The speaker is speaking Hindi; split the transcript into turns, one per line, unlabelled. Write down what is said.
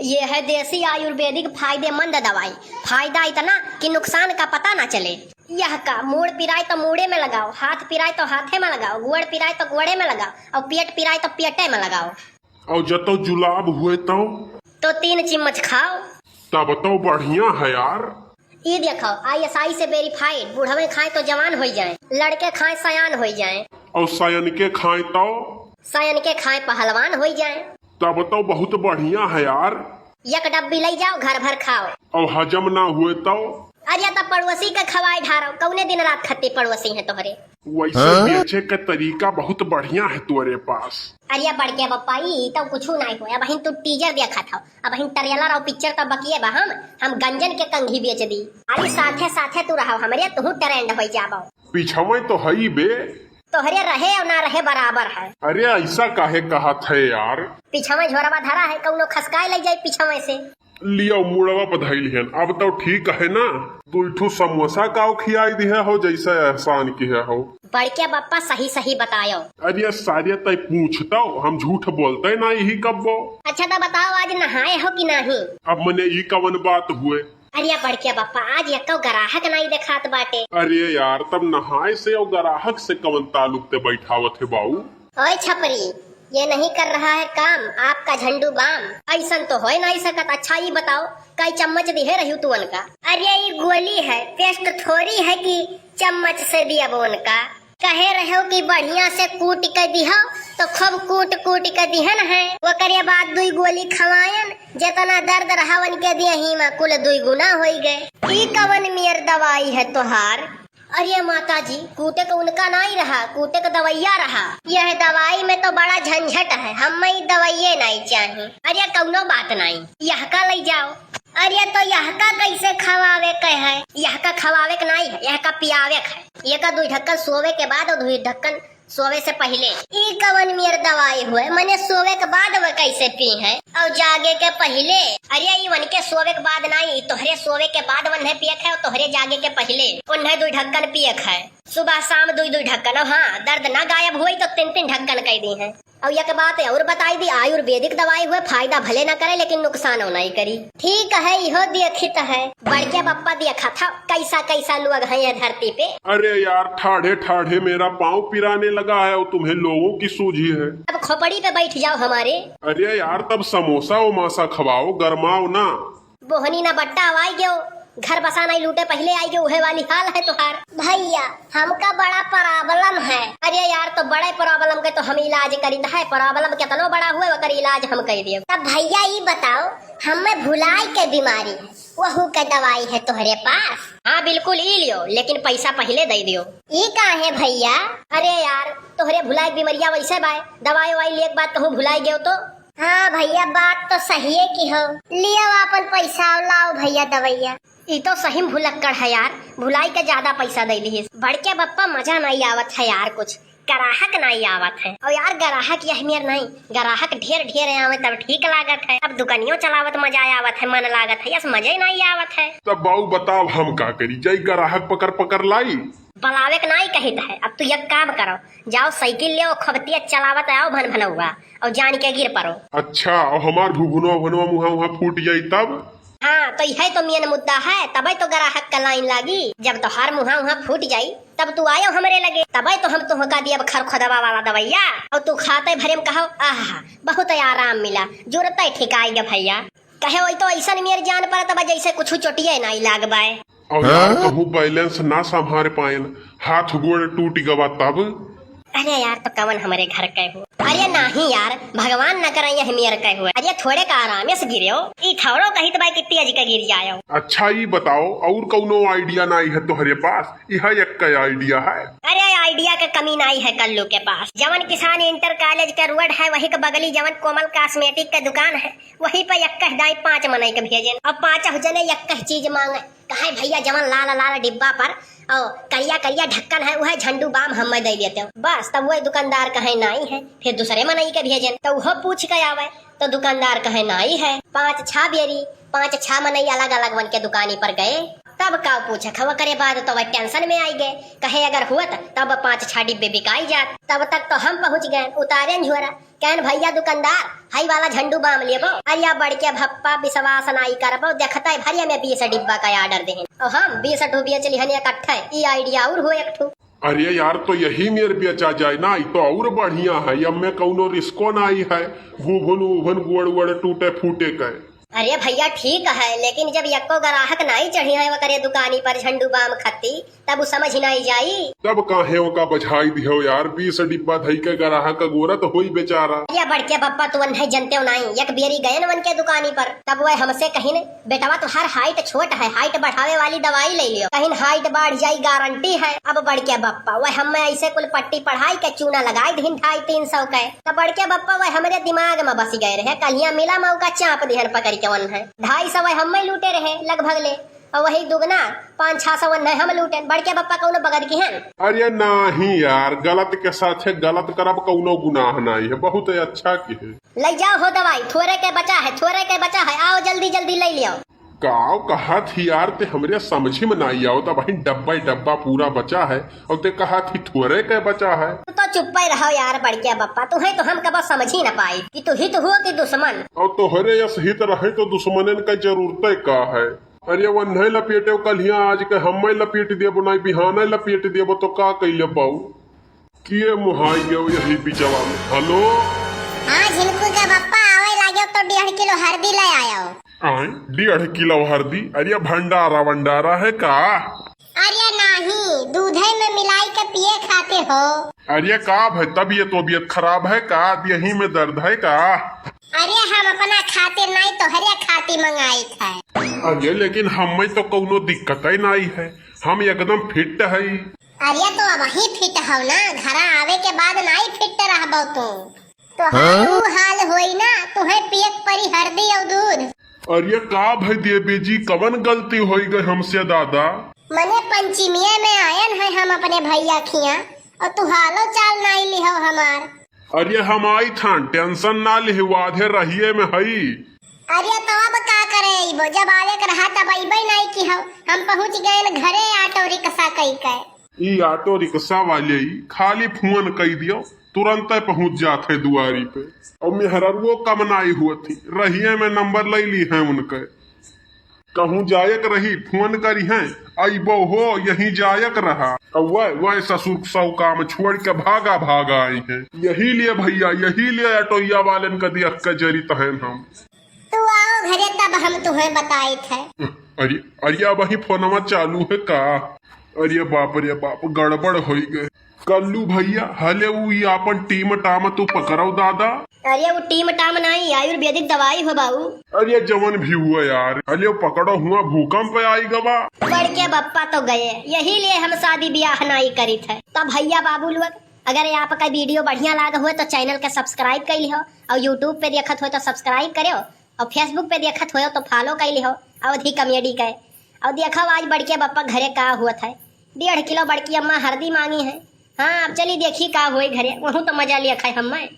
ये है देसी आयुर्वेदिक फायदेमंद दवाई। फायदा इतना कि नुकसान का पता ना चले। यह का मूड पिराए तो मूड़े में लगाओ, हाथ पिराए तो हाथे में लगाओ, गुड़ पिराए तो गुड़े में लगाओ और पेट पिराए तो पेटे में लगाओ।
और जतो जुलाब हुए
तो 3 चम्मच खाओ।
तब तो बढ़िया है यार।
ये देखो ISI से वेरीफाइड। बुढ़वे खाए तो जवान हो जाए, लड़के खाए सयान हो जाए,
और सयन के खाए तो
सयन के खाए पहलवान हो जाए।
तब तो बहुत बढ़िया है यार।
एक डब्बी ले जाओ, घर भर खाओ।
और हजम ना हुए तो
अरे तब पड़ोसी का खवाए ढारो। कौने दिन रात खत्ते पड़ोसी है तोहरे।
वैसे बेचे का तरीका बहुत बढ़िया है तुम्हारे पास।
अरे बढ़ बप्पा ई तो कुछ नहीं हो। अब तू टीजर देखा था, अब ट्रेलर और पिक्चर तो बकिए बा। हम गंजन के कंघी बेच दी। अरे साथे साथे तू रहो हमरे, तू ट्रेंड हो जाबो।
पीछे तो हई बे,
तोहरे रहे और ना रहे बराबर है।
अरे ऐसा काहे कहा थे यार।
पीछे झोरवा धरा है, कौनो खसकाए लग जाए पीछे से।
लियो मुड़वा बधाई है। अब तो ठीक है ना। 2 समोसा का खियाई दिया हो जैसा एहसान किया हो।
बड़के बप्पा सही सही बताओ।
अरे सारे तय पूछता हम झूठ बोलते ना यही कब्बो।
अच्छा तो बताओ आज नहाए हो कि नहीं।
अब मने ई कवन बात हुए।
अरे बढ़ बप्पा आज एको ग्राहक नहीं देखात बाटे।
अरे यार तब नहाए से और ग्राहक से कवन ताल्लुक ते बैठावत है बाऊ।
ओए छपरी, ये नहीं कर रहा है काम आपका झंडू बाम। ऐसा तो हो नहीं सकत। अच्छा ये बताओ कई चम्मच दिहे रही तू उनका। अरे ये गोली है, पेस्ट थोड़ी है कि चम्मच से दिया वो उनका। कहे रहो कि बढ़िया से कूट के दिहो तो खूब कूट कूट के दिहन है। वो करे बाद 2 गोली खवायन, जितना दर्द रहा उनके दिया ही में कुल 2 गुना हो गए। ई कवन मियर दवाई है तोहार। अरे माता जी, कूटे का उनका नहीं रहा, कूटे का दवाइया रहा। यह दवाई में तो बड़ा झंझट है, हमें दवाइये नहीं चाहिए। अरे कौनो बात नहीं, यह का ले जाओ। अरे तो यह का कैसे खवावे के है। यह का खवावे का नहीं है, यह का पियावे का है। ये का 2 ढक्कन सोवे के बाद और 2 ढक्कन सोवे से पहले। ई कवन मियर दवाई हुए, मैंने सोवे के बाद वो कैसे पी है और जागे के पहले। अरे ये वन के सोवे के बाद नहीं, तोहरे सोवे के बाद वन पिए है और तोहरे जागे के पहले उन्हें 2 ढक्कन पिए है। सुबह शाम 2 ढक्कन। हाँ दर्द ना गायब हुई तो 3 ढक्कन कह दी है। और यह बात और बताई दी, आयुर्वेदिक दवाई हुए फायदा भले न करे लेकिन नुकसान हो नहीं करी। ठीक है इहो देखित है। बड़के बप्पा देखा था कैसा कैसा लोग है ये धरती पे।
अरे यार ठाढ़े ठाढ़े मेरा पाँव पिराने लगा है और तुम्हें लोगों की सूझी है।
अब खोपड़ी पे बैठ जाओ हमारे।
अरे यार तब समोसा उमासा खवाओ, गरमाओ ना।
बोहनी ना बट्टा आवाई गयो, घर बसा नहीं लूटे पहले आई गयो, उहे वाली हाल है तुहार। भैया हमका बड़ा प्रॉब्लम है। अरे यार तो बड़े प्रॉब्लम के तो हम इलाज करी है। प्रॉब्लम कितना बड़ा हुए वकर इलाज हम कर दिए। तब भैया ये बताओ, हमें भुलाई के बीमारी है, वहू के दवाई है तुम्हारे पास। हाँ बिल्कुल ई लियो, लेकिन पैसा पहले दे दियो। ये कहा है भैया। अरे यार तोहरे भुलाई बीमारिया वैसे बाय, दवाई वाई ले बात कहूँ भुलाई गयो तो। हाँ भैया बात तो सही है कि हो। लियो अपन पैसा लाओ भैया दवाइया। ये तो सही भुलक्कड़ है यार, भुलाई के ज्यादा पैसा दे दी। बड़के बप्पा मजा नहीं आवत है यार, कुछ ग्राहक नहीं आवत है। और यार ग्राहक यह मेर नहीं, ग्राहक ढेर ढेर आवे तब ठीक लागत है। अब दुकानियों चलावत मजा आवत है, मन लागत है, यस मजा ही नहीं आवत है।
तब बाऊ बताओ हम का करी। जय ग्राहक पकड़ पकड़ लाई
बलावे का नहीं कहता है। अब तू एक काम करो, जाओ साइकिल ले खबतिया चलावत आओ भन भनौआ और जान के गिर पड़ो।
अच्छा और हमार भुगुनो भुनवा मुहा फूट जाई तब।
हाँ तो यह तो मेन मुद्दा है, तब तो ग्राहक का लाइन लागी। जब तो हर मुहा वहाँ फूट जाई तब तू आयो हमरे लगे, तब तो हम तुमका दिया खर खोदवा वाला दवाइया और तू खाते भरे में कहो आह बहुत आराम मिला, जरूरत ठिकाएगा भैया। कहे वही तो ऐसा मेरे जान पर तब जैसे कुछ चोटिया नहीं लाग बाय।
और यार कहूँ बैलेंस ना संभाल पाए, हाथ गोड़ टूट गवा तब।
अरे यार तो कवन हमारे घर के हो। अरे नहीं यार भगवान न करे यह मेरे के हुए। अरे थोड़े का आराम से गिरो, ई थोड़ो कही तो भाई कितनी अजी का गिर जाओ।
अच्छा ये बताओ और कौनो आइडिया नहीं है तुम्हारे पास। यह एक का आइडिया है।
अरे आइडिया का कमी नहीं है कल्लू के पास। जवन किसान इंटर कॉलेज का रोड है वही के बगली जवन कोमल कॉस्मेटिक का दुकान है, वही पे एक दाई 5 मनई के भेजे। अब 5 जने एक चीज मांगे। कहे भैया जवन लाल लाल डिब्बा पर और करिया करिया ढक्कन है वह झंडू बाम हमें दे देते हो बस। तब वह दुकानदार कहे नहीं है, फिर दूसरे मनई के भेजे तो वह पूछ के आवे तो दुकानदार कहे नहीं है। 5-6 बेरी 5-6 मनई अलग अलग वन के दुकानी पर गए। तब का पूछे खवा करे बाद तो वह टेंशन में आई गए, कहे अगर हुआ तब 5-6 डिब्बे बिकाई जात। तब तक तो हम पहुंच गए उतारे झोरा, कहन भैया दुकानदार हाई वाला झंडू बाम लेबो। अरिया बड़के भप्पा विश्वास नाई करबो, देखता है भरिया में 20 डिब्बा का ऑर्डर दे और हम 20 डूबिया चली हन इकट्ठा। ई आइडिया और हो एक ठू।
अरे यार तो यही मेरे बेचा जाए ना, तो और बढ़िया है। अब में कौनो रिस्को नहीं है, भूभन गुड़ उड़ टूटे फूटे के।
अरे भैया ठीक है, लेकिन जब यक्को ग्राहक नहीं चढ़ी है वो करे दुकानी पर झंडू बाम खत्ती तब वो समझ नहीं जाई।
तब काहे का बझाई दियो यार, 20 डिब्बा धई के ग्राहक का गोरत होई बेचारा।
या बड़के पप्पा तू नहीं जानते हो नहीं, एक बेरी गए न के दुकानी पर, तब वह हमसे कहीं न बेटवा तो हर हाइट छोट है, हाइट बढ़ावे वाली दवाई ले लियो, कहीं हाइट बढ़ जाई गारंटी है। अब बड़के बप्पा वह हमें ऐसे कुल पट्टी पढ़ाई के चूना लगाई दिन 250-300 के। तब बड़के बप्पा वह हमारे दिमाग में बस गए रहे, कलिया मिला मौका चाप दिहन पकड़ के वन है 250 वह हम लूटे रहे लगभग ले, और वही दुगना 500-600 हम लूटे। बड़के बप्पा कौनो बगद की है।
अरे नहीं यार, गलत के साथ गलत करब कौनो गुनाह नहीं है, बहुत अच्छा की है।
ले जाओ हो दवाई, थोड़े के बचा है, थोड़े के बचा है, आओ जल्दी जल्दी ले लियो।
गाँव कहा थी यार ते हमरे समझ में नहीं आओ, तब डब्बा डब्बा पूरा बचा है और ते कहा थी थोड़े के बचा है।
तो चुप ही रहो यार बड़के बप्पा, तुम्हें तो हम कब समझ ही न पाए कि तू हित हुआ कि दुश्मन।
और तोहरे यस हित रहे तो दुश्मनन का जरूरत का है। अरे वो नहीं लपेटे कलिया आज के हम लपेट देबो नहीं बिहाना लपेट देबो तो का कैले पाऊ किए मुहाई गयो यही बिचवा में। हेलो
हाँ झिनकू के बप्पा आवे लागे तो 1.5 किलो हल्दी ले आयो।
1.5 किलो हल्दी? अरे भंडारा वंडारा है का?
अरे नहीं, दूधे में मिलाई के पिए खाते हो।
अरे का भाई तबीयत खराब है का? यही में दर्द है का?
अरे हम अपना खाते नहीं तो हरे खाती मंगाई था।
अरे लेकिन हमें तो कोनो दिक्कत ही नहीं है, हम एकदम फिट है।
अरे तो अब ही फिट हो ना, घर आवे के बाद नहीं फिट रहबो तो हाल हाल होई ना, तुम्हें पियक परी हल्दी और दूध।
अरे का भाई देवी जी कवन गलती हो गई हमसे दादा?
मने पंचमिया में आयन है हम अपने भैया खिया और तू हालो चाल नहीं लिहो हमार।
अरे हम आई था, टेंशन ना लिहवाधे रहिए में हई।
अरे तो अब का करे, जब आवे के रहा तब अइबे नहीं की हो। हम पहुंच गए घरे ऑटो रिक्शा कई के।
ई ऑटो रिक्शा वाले खाली फोन कई दियो तुरंत पहुंच जाते दुआरी पे। और मेहररुओ कमनाई हुआ थी, रहिए में नंबर ले ली है उनके, कहूँ जायक रही फोन करी है अबो हो यही जायक रहा। और वह ससुर सौ काम छोड़ के भागा आई है। यही लिए भैया, यही लिए ऑटोया वाले का देख के जरी तहन हम।
तू आओ घरे तब हम तुम्हें बताए थे।
अरे वही फोनवा चालू है का? अरे बाप रे बाप, गड़बड़ हो गए। कल्लू भैया हले वो अपन टीम टाम तू पकड़ो दादा।
अरे वो टीम टाम नहीं, आयुर्वेदिक दवाई हो बाबू।
अरे जवन भी हुआ यार, हले पकड़ो हुआ भूकंप आई गवा।
बड़के बप्पा तो गए, यही लिए हम शादी ब्याह नहीं करी थे। तब भैया बाबू लोग अगर आपका वीडियो बढ़िया लगा हुआ तो चैनल के सब्सक्राइब कर लिहो, और यूट्यूब पे देखत हो तो सब्सक्राइब करो, और फेसबुक पे देखत हो तो फॉलो कर लिहो अवधि कॉमेडी के। और देखो आज बड़के बप्पा घरे का हुआ था, 1.5 किलो बड़की अम्मा हल्दी मांगी है। हाँ अब चलिए देखी का हुए घरे, वहू तो मजा लिया खाए हमें।